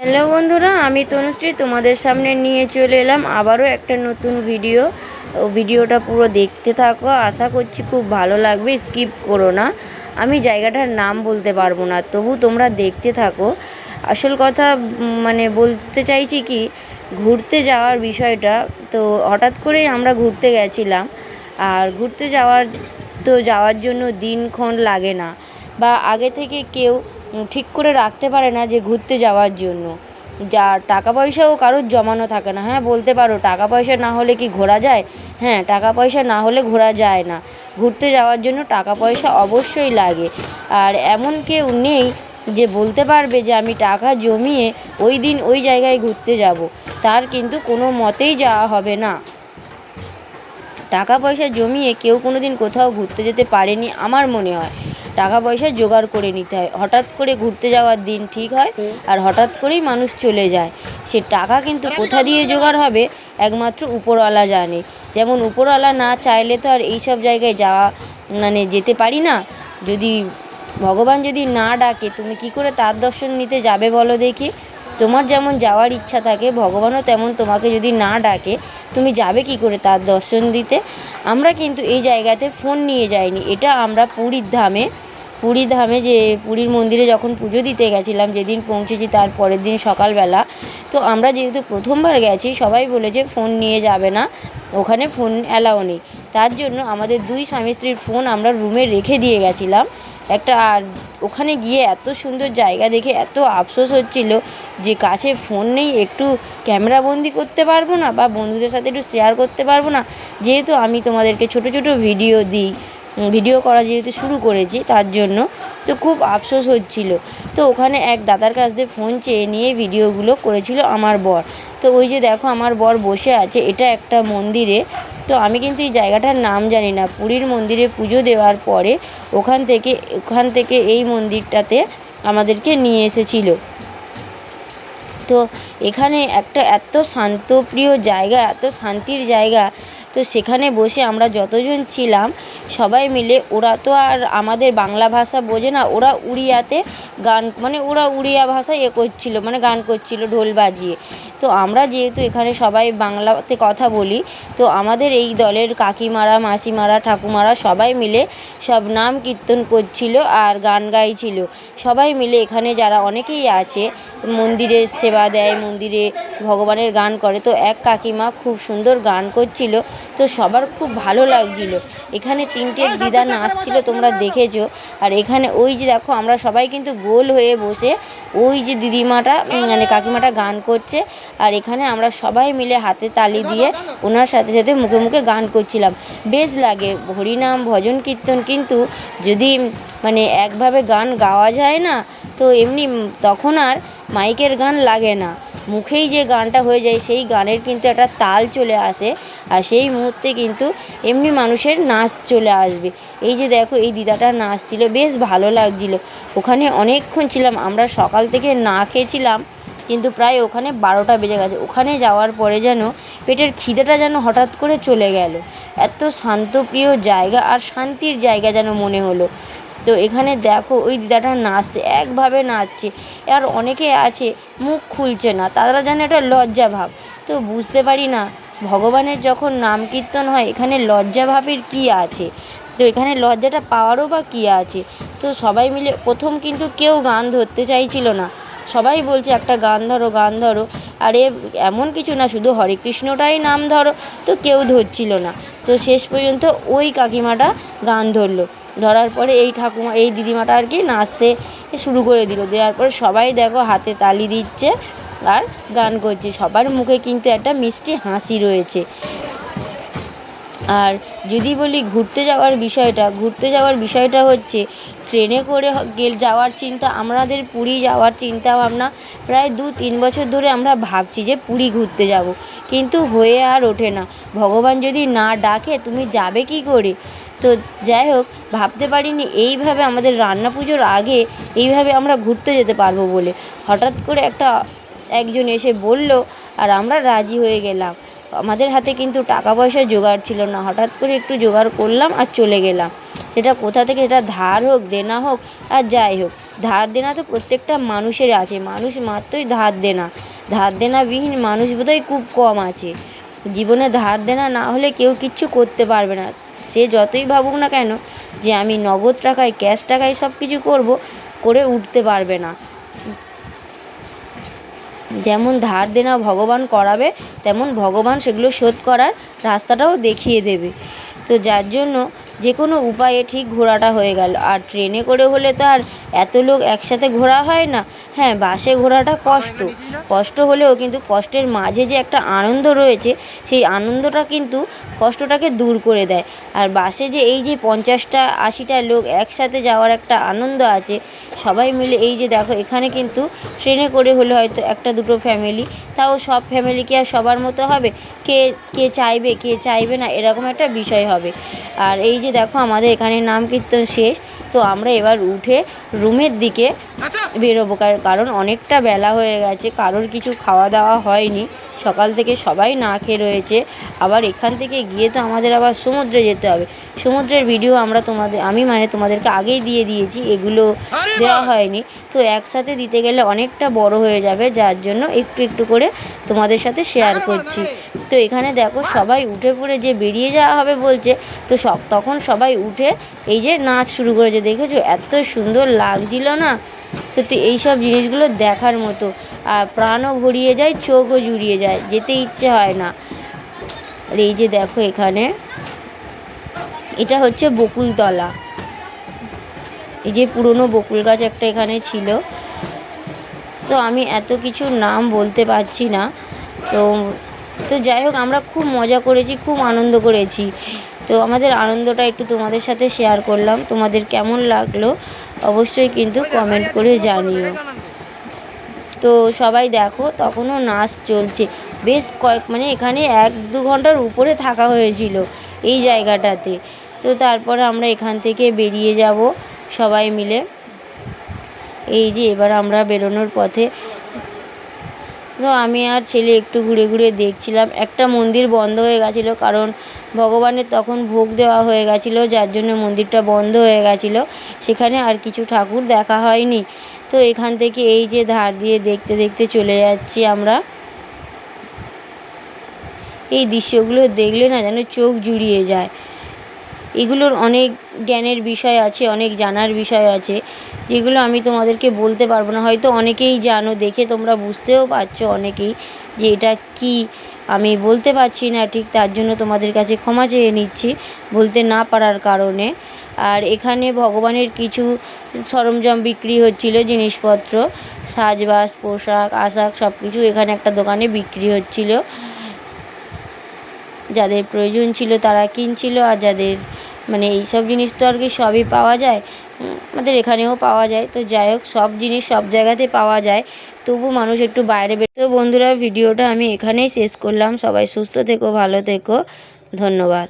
Hello বন্ধুরা, আমি তনুশ্রী তোমাদের সামনে নিয়ে চলে এলাম আবারও একটা নতুন ভিডিওটা পুরো দেখতে থাকো। আশা করছি খুব ভালো লাগবে, স্কিপ করো না। আমি জায়গাটার নাম বলতে পারবো না, তবু তোমরা দেখতে থাকো। আসল কথা বলতে চাইছি কি, ঘুরতে যাওয়ার বিষয়টা তো হঠাৎ করেই আমরা ঘুরতে গেছিলাম। আর ঘুরতে যাওয়ার জন্য দিনক্ষণ লাগে না, বা আগে থেকে কেউ ঠিক করে রাখতে পারে না যে ঘুরতে যাওয়ার জন্য যা টাকা পয়সাও কারোর জমানো থাকে না। হ্যাঁ, বলতে পারো টাকা পয়সা না হলে কি ঘোরা যায়? হ্যাঁ, টাকা পয়সা না হলে ঘোরা যায় না। ঘুরতে যাওয়ার জন্য টাকা পয়সা অবশ্যই লাগে। আর এমন কেউ নেই যে বলতে পারবে যে আমি টাকা জমিয়ে ওই দিন ওই জায়গায় ঘুরতে যাব, তার কিন্তু কোনো মতেই যাওয়া হবে না। টাকা পয়সা জমিয়ে কেউ কোনো দিন কোথাও ঘুরতে যেতে পারেনি আমার মনে হয়। টাকা পয়সা জোগাড় করে নিতে হয়। হঠাৎ করে ঘুরতে যাওয়ার দিন ঠিক হয় আর হঠাৎ করেই মানুষ চলে যায়। সে টাকা কিন্তু কোথা দিয়ে জোগাড় হবে একমাত্র উপরওয়ালা জানে। যেমন উপরওয়ালা না চাইলে তো আর এইসব জায়গায় যাওয়া যেতে পারি না। যদি ভগবান যদি না ডাকে, তুমি কি করে তার দর্শন নিতে যাবে বলো দেখি? তোমার যেমন যাওয়ার ইচ্ছা থাকে, ভগবানও তেমন তোমাকে যদি না ডাকে, তুমি যাবে কি করে তার দর্শন দিতে? আমরা কিন্তু এই জায়গাতে ফোন নিয়ে যাইনি। এটা আমরা পুরীর ধামে যে পুরীর মন্দিরে যখন পুজো দিতে গেছিলাম, যেদিন পৌঁছেছি তার পরের দিন সকালবেলা, তো আমরা যেহেতু প্রথমবার গেছি, সবাই বলেছে ফোন নিয়ে যাবে না, ওখানে ফোন অ্যালাউ নেই। তার জন্য আমাদের দুই স্বামী স্ত্রীর ফোন আমরা রুমে রেখে দিয়ে গেছিলাম একটা। আর ওখানে গিয়ে এত সুন্দর জায়গা দেখে এত আফসোস হচ্ছিল যে কাছে ফোন নেই, একটু ক্যামেরা বন্দি করতে পারবো না, বা বন্ধুদের সাথে একটু শেয়ার করতে পারবো না। যেহেতু আমি তোমাদেরকে ছোট ছোট ভিডিও করা যেহেতু শুরু করেছি, তার জন্য তো খুব আফসোস হচ্ছিল। তো ওখানে এক দাদার কাছ দিয়ে ফোন চেয়ে নিয়ে ভিডিওগুলো করেছিল আমার বর। তো ওই যে দেখো আমার বর বসে আছে, এটা একটা মন্দিরে। তো আমি কিন্তু এই জায়গাটার নাম জানি না। পুরীর মন্দিরে পুজো দেওয়ার পরে ওখান থেকে এই মন্দিরটাতে আমাদেরকে নিয়ে এসেছিল। তো এখানে একটা এত শান্তপ্রিয় জায়গা, এত শান্তির জায়গা। তো সেখানে বসে আমরা যতজন ছিলাম সবাই মিলে, ওরা তো আর আমাদের বাংলা ভাষা বোঝে না, ওরা উড়িয়াতে গান ওরা উড়িয়া ভাষায় করছিল, গান করছিল ঢোল বাজিয়ে। তো আমরা যেহেতু এখানে সবাই বাংলাতে কথা বলি, তো আমাদের এই দলের কাকিমারা, মাসিমারা, ঠাকুমারা সবাই মিলে সব নাম কীর্তন করছিল আর গান গাইছিল। সবাই মিলে এখানে যারা অনেকেই আছে, মন্দিরে সেবা দেয়, মন্দিরে ভগবানের গান করে। তো এক কাকিমা খুব সুন্দর গান করছিল, তো সবার খুব ভালো লাগছিল। এখানে 3টে দিদা নাচছিল, তোমরা দেখেছো। আর এখানে ওই যে দেখো আমরা সবাই কিন্তু গোল হয়ে বসে, ওই যে দিদিমাটা কাকিমাটা গান করছে, আর এখানে আমরা সবাই মিলে হাতে তালি দিয়ে ওনার সাথে সাথে মুখে মুখে গান করছিলাম। বেশ লাগে হরিনাম ভজন কীর্তন, কিন্তু যদি একভাবে গান গাওয়া যায় না, তো এমনি তখন আর মাইকের গান লাগে না, মুখেই যে গানটা হয়ে যায় সেই গানের কিন্তু একটা তাল চলে আসে, আর সেই মুহূর্তে কিন্তু এমনি মানুষের নাচ চলে আসবে। এই যে দেখো এই দিদাটা নাচছিল, বেশ ভালো লাগছিল। ওখানে অনেকক্ষণ ছিলাম আমরা, সকাল থেকে না খেয়েছিলাম, কিন্তু প্রায় ওখানে 12টা বেজে গেছে। ওখানে যাওয়ার পরে যেন পেটের খিদেটা যেন হঠাৎ করে চলে গেল। এত শান্তপ্রিয় জায়গা আর শান্তির জায়গা যেন মনে হলো। তো এখানে দেখো ওই দিদাটা নাচছে, একভাবে নাচছে। আর অনেকে আছে মুখ খুলছে না, তারা যেন একটা লজ্জা ভাব। তো বুঝতে পারি না, ভগবানের যখন নাম কীর্তন হয় এখানে লজ্জা ভাবের কী আছে? তো এখানে লজ্জাটা পাওয়ারও বা কী আছে? তো সবাই মিলে প্রথম কিন্তু কেউ গান ধরতে চাইছিল না, সবাই বলছে একটা গান ধরো গান ধরো। আরে এমন কিছু না, শুধু হরে কৃষ্ণটাই নাম ধরো। তো কেউ ধরছিল না। তো শেষ পর্যন্ত ওই কাকিমাটা গান ধরার পরে এই দিদিমাটা আর কি নাচতে শুরু করে দিল। দেওয়ার পরে সবাই দেখো হাতে তালি দিচ্ছে আর গান করছে, সবার মুখে কিন্তু একটা মিষ্টি হাসি রয়েছে। আর যদি বলি ঘুরতে যাওয়ার বিষয়টা হচ্ছে, ট্রেনে করে যাওয়ার চিন্তা, আমাদের পুরী যাওয়ার চিন্তা ভাবনা প্রায় 2-3 বছর ধরে আমরা ভাবছি যে পুরী ঘুরতে যাব, কিন্তু হয়ে আর ওঠে না। ভগবান যদি না ডাকে তুমি যাবে কি করে? তো যাই হোক, ভাবতে পারিনি এইভাবে আমাদের রান্না পুজোর আগে এইভাবে আমরা ঘুরতে যেতে পারবো বলে। হঠাৎ করে একজন এসে বলল, আর আমরা রাজি হয়ে গেলাম। আমাদের হাতে কিন্তু টাকা পয়সা জোগাড় ছিল না, হঠাৎ করে একটু জোগাড় করলাম আর চলে গেলাম। সেটা কোথা থেকে, সেটা ধার হোক দেনা হোক আর যাই হোক, ধার দেনা তো প্রত্যেকটা মানুষের আছে, মানুষ মাত্রই ধার দেনাবিহীন মানুষ বোধহয় খুব কম আছে। জীবনে ধার দেনা না হলে কেউ কিচ্ছু করতে পারবে না, সে যতই ভাবুক না কেন যে আমি নগদ টাকায় ক্যাশ টাকায় সব কিছু করে উঠতে পারবে না। যেমন ধার দেনা ভগবান করাবে, তেমন ভগবান সেগুলো শোধ করার রাস্তাটাও দেখিয়ে দেবে। তো যার জন্য যে কোনো উপায়ে ঠিক ঘোরাটা হয়ে গেল। আর ট্রেনে করে হলে তো আর এত লোক একসাথে ঘোরা হয় না। হ্যাঁ, বাসে ঘোরাটা কষ্ট হলেও কিন্তু কষ্টের মাঝে যে একটা আনন্দ রয়েছে, সেই আনন্দটা কিন্তু কষ্টটাকে দূর করে দেয়। আর বাসে যে এই যে 50টা 80টা লোক একসাথে যাওয়ার একটা আনন্দ আছে, সবাই মিলে এই যে দেখো, এখানে কিন্তু ট্রেনে করে হলে হয়তো একটা দুটো ফ্যামিলি, তাও সব ফ্যামিলি কি আর সবার মতো হবে? কে কে চাইবে কে চাইবে না, এরকম একটা বিষয় হবে। আর এই যে দেখো, আমাদের এখানে নাম কীর্তন শেষ, তো আমরা এবার উঠে রুমের দিকে বেরোবো, কারণ অনেকটা বেলা হয়ে গেছে, কারোর কিছু খাওয়া দাওয়া হয়নি, সকাল থেকে সবাই না খেয়ে রয়েছে। আবার এখান থেকে গিয়ে তো আমাদের আবার সমুদ্রে যেতে হবে। সমুদ্রের ভিডিও আমি তোমাদেরকে আগেই দিয়ে দিয়েছি, এগুলো দেওয়া হয়নি। তো একসাথে দিতে গেলে অনেকটা বড় হয়ে যাবে, যার জন্য একটু একটু করে তোমাদের সাথে শেয়ার করছি। তো এখানে দেখো, সবাই উঠে পড়ে যে বেরিয়ে যাওয়া হবে বলছে, তো তখন সবাই উঠে এই যে নাচ শুরু করেছে। দেখেছো এত সুন্দর লাগছিল না? সত্যি এইসব জিনিসগুলো দেখার মতো, আর প্রাণও ভরিয়ে যায়, চোখও জুড়িয়ে যায়, যেতে ইচ্ছে হয় না। আর এই যে দেখো, এখানে এটা হচ্ছে বকুলতলা, এই যে পুরনো বকুল গাছ একটা এখানে ছিল। তো আমি এত কিছু নাম বলতে পারছি না। তো তো যাই হোক, আমরা খুব মজা করেছি, খুব আনন্দ করেছি। তো আমাদের আনন্দটা একটু তোমাদের সাথে শেয়ার করলাম। তোমাদের কেমন লাগলো অবশ্যই কিন্তু কমেন্ট করে জানিও। তো সবাই দেখো, তখনও নাচ চলছে বেশ মানে এখানে 1-2 ঘন্টার উপরে থাকা হয়েছিল এই জায়গাটাতে। তো তারপরে আমরা এখান থেকে বেরিয়ে যাব সবাই মিলে। এই যে এবার আমরা বেরোনোর পথে, তো আমি আর ছেলে একটু ঘুরে ঘুরে দেখছিলাম। একটা মন্দির বন্ধ হয়ে গেছিলো, কারণ ভগবানের তখন ভোগ দেওয়া হয়ে গেছিলো, যার জন্য মন্দিরটা বন্ধ হয়ে গেছিলো। সেখানে আর কিছু ঠাকুর দেখা হয়নি। তো এখান থেকে এই যে ধার দিয়ে দেখতে দেখতে চলে যাচ্ছি আমরা। এই দৃশ্যগুলো দেখলে না যেন চোখ জুড়িয়ে যায়। এগুলোর অনেক জ্ঞানের বিষয় আছে, অনেক জানার বিষয় আছে, যেগুলো আমি তোমাদেরকে বলতে পারবো না। হয়তো অনেকেই জানো, দেখে তোমরা বুঝতেও পারছো অনেকেই যে এটা কি, আমি বলতে পারছি না ঠিক, তার জন্য তোমাদের কাছে ক্ষমা চেয়ে নিচ্ছি বলতে না পারার কারণে। আর এখানে ভগবানের কিছু সরঞ্জাম বিক্রি হচ্ছিল, জিনিসপত্র, সাজবাজ, পোশাক আশাক সব কিছু এখানে একটা দোকানে বিক্রি হচ্ছিল। যাদের প্রয়োজন ছিল তারা কিনছিল, আর যাদের মানে এইসব জিনিস তো আর কি সবই পাওয়া যায়, আমাদের এখানেও পাওয়া যায়। তো যাই হোক, সব জিনিস সব জায়গাতে পাওয়া যায়, তবু মানুষ একটু বাইরে তো বন্ধুরা, ভিডিওটা আমি এখানেই শেষ করলাম। সবাই সুস্থ থেকো, ভালো থেকো, ধন্যবাদ।